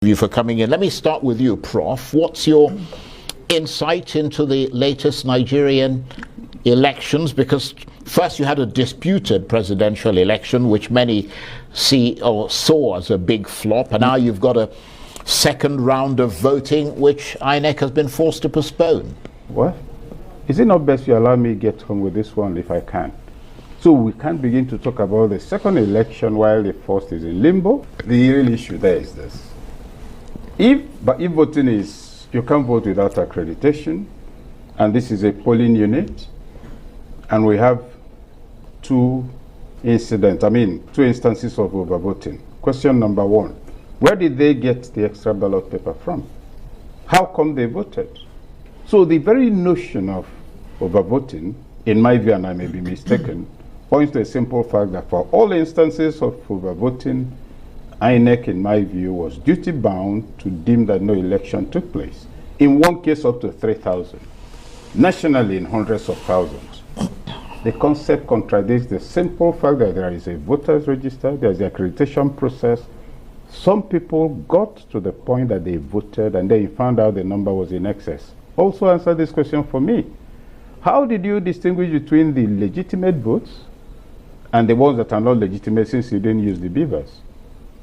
you for coming in. Let me start with you, Prof. What's your insight into the latest Nigerian elections? Because first you had a disputed presidential election, which many see or saw as a big flop, and now you've got a second round of voting, which INEC has been forced to postpone. What? Is it not best you allow me to get on with this one if I can? So we can't begin to talk about the second election while the first is in limbo. The real issue there is this. If voting is, you can't vote without accreditation, and this is a polling unit, and we have two instances of overvoting. Question number one, where did they get the extra ballot paper from? How come they voted? So the very notion of overvoting, in my view, and I may be mistaken, points to a simple fact that for all instances of overvoting, INEC, in my view, was duty-bound to deem that no election took place. In one case, up to 3,000. Nationally, in hundreds of thousands. The concept contradicts the simple fact that there is a voters register, there's the accreditation process. Some people got to the point that they voted and they found out the number was in excess. Also answer this question for me. How did you distinguish between the legitimate votes and the ones that are not legitimate, since you didn't use the beavers?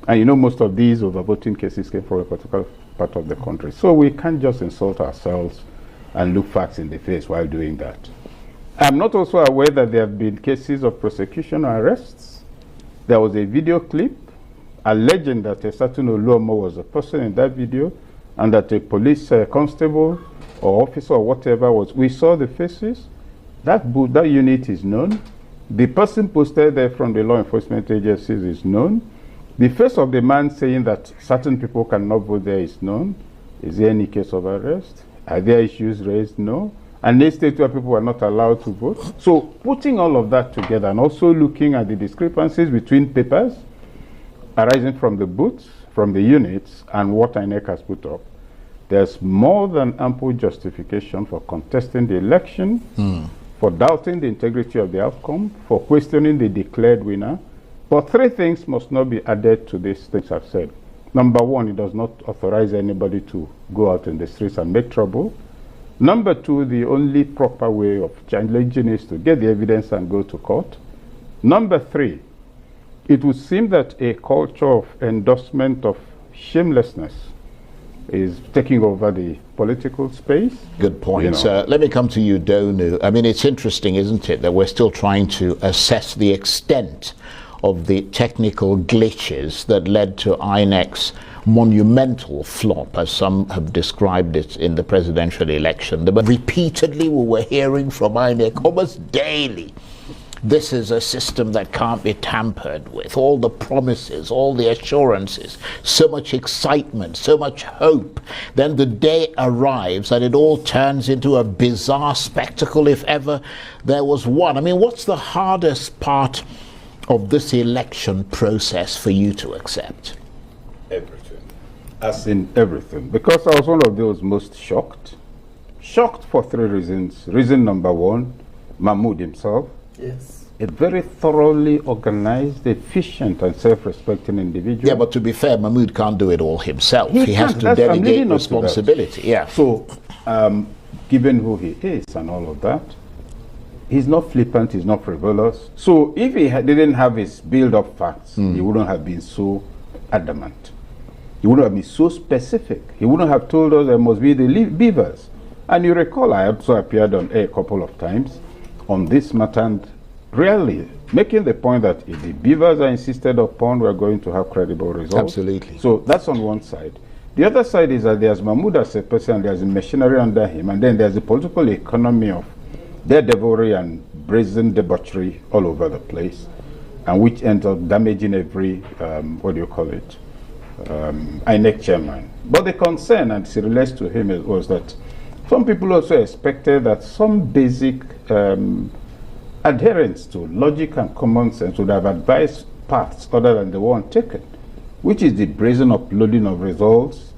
And you know, most of these overvoting cases came from a particular part of the country. So we can't just insult ourselves and look facts in the face while doing that. I'm not also aware that there have been cases of prosecution or arrests. There was a video clip alleging that a certain Oluomo was a person in that video, and that a police constable or officer or whatever was. We saw the faces. That unit is known. The person posted there from the law enforcement agencies is known. The face of the man saying that certain people cannot vote there is known. Is there any case of arrest? Are there issues raised? No. And they state where people are not allowed to vote. So putting all of that together and also looking at the discrepancies between papers arising from the booths, from the units, and what INEC has put up, there's more than ample justification for contesting the election, for doubting the integrity of the outcome, for questioning the declared winner. But three things must not be added to these things I've said. Number one, it does not authorize anybody to go out in the streets and make trouble. Number two, the only proper way of challenging is to get the evidence and go to court. Number three, it would seem that a culture of endorsement of shamelessness is taking over the political space. Good point. Let me come to you, Donu. I mean, it's interesting, isn't it, that we're still trying to assess the extent of the technical glitches that led to INEC's monumental flop, as some have described it, in the presidential election. But repeatedly we were hearing from INEC almost daily, this is a system that can't be tampered with. All the promises, all the assurances, so much excitement, so much hope. Then the day arrives and it all turns into a bizarre spectacle, if ever there was one. I mean, what's the hardest part of this election process for you to accept? Everything. As in everything. Because I was one of those most shocked. Shocked for three reasons. Reason number one, Mahmoud himself. Yes. A very thoroughly organized, efficient, and self-respecting individual. Yeah, but to be fair, Mahmoud can't do it all himself. He has to delegate responsibility. Yeah. So, given who he is and all of that, he's not flippant, he's not frivolous. So if he didn't have his build-up facts, he wouldn't have been so adamant. He wouldn't have been so specific. He wouldn't have told us there must be the beavers. And you recall I also appeared on air a couple of times on this matter, and really making the point that if the beavers are insisted upon, we're going to have credible results. Absolutely. So that's on one side. The other side is that there's Mahmoud as a person, there's a machinery under him, and then there's the political economy of daredevilry and brazen debauchery all over the place, and which ends up damaging every, INEC chairman. But the concern, and it relates to him, was that some people also expected that some basic adherence to logic and common sense would have advised paths other than the one taken, which is the brazen uploading of results,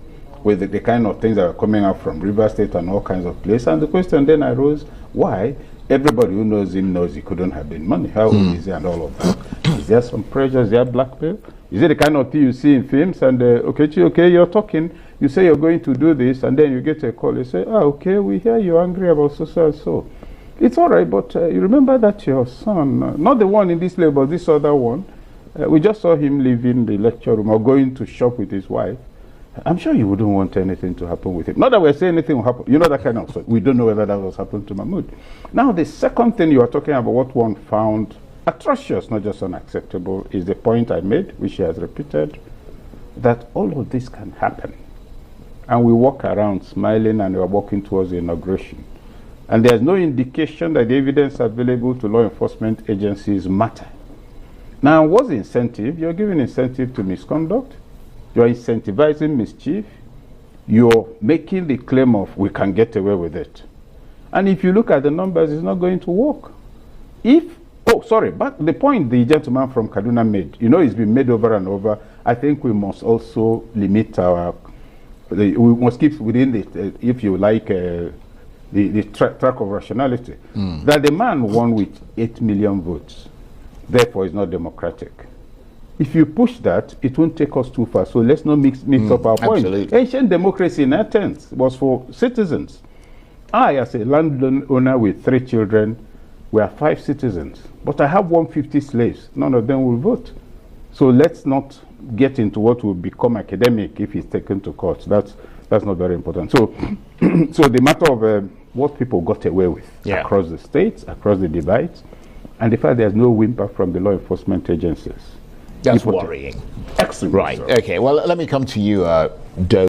with the kind of things that are coming out from River State and all kinds of places. And the question then arose, why? Everybody who knows him knows he couldn't have been money. How old is he and all of that? Is there some pressure? Is there blackmail? Is it the kind of thing you see in films and, okay, you're talking, you say you're going to do this, and then you get a call, you say, okay, we hear you're angry about so and so. It's all right, but you remember that your son, not the one in this level, but this other one, we just saw him leaving the lecture room or going to shop with his wife. I'm sure you wouldn't want anything to happen with him. Not that we're saying anything will happen. You know that kind of stuff. We don't know whether that was happening to Mahmoud. Now, the second thing you are talking about, what one found atrocious, not just unacceptable, is the point I made, which he has repeated, that all of this can happen. And we walk around smiling and we are walking towards the inauguration. And there's no indication that the evidence available to law enforcement agencies matter. Now, what's the incentive? You're giving incentive to misconduct. You're incentivizing mischief. You're making the claim of we can get away with it. And if you look at the numbers, it's not going to work. But the point the gentleman from Kaduna made, it's been made over and over. I think we must also limit we must keep within the, if you like, the track of rationality. That the man won with 8 million votes. Therefore, it's not democratic. If you push that, it won't take us too far. So let's not mix up our point. Ancient democracy in Athens was for citizens. I, as a landowner with 3 children, we are 5 citizens. But I have 150 slaves. None of them will vote. So let's not get into what will become academic if it's taken to court. That's not very important. So, so the matter of what people got away with across the states, across the divides, and the fact there's no whimper from the law enforcement agencies. That's worrying. Excellent. Right. Okay. Well, let me come to you, Doe.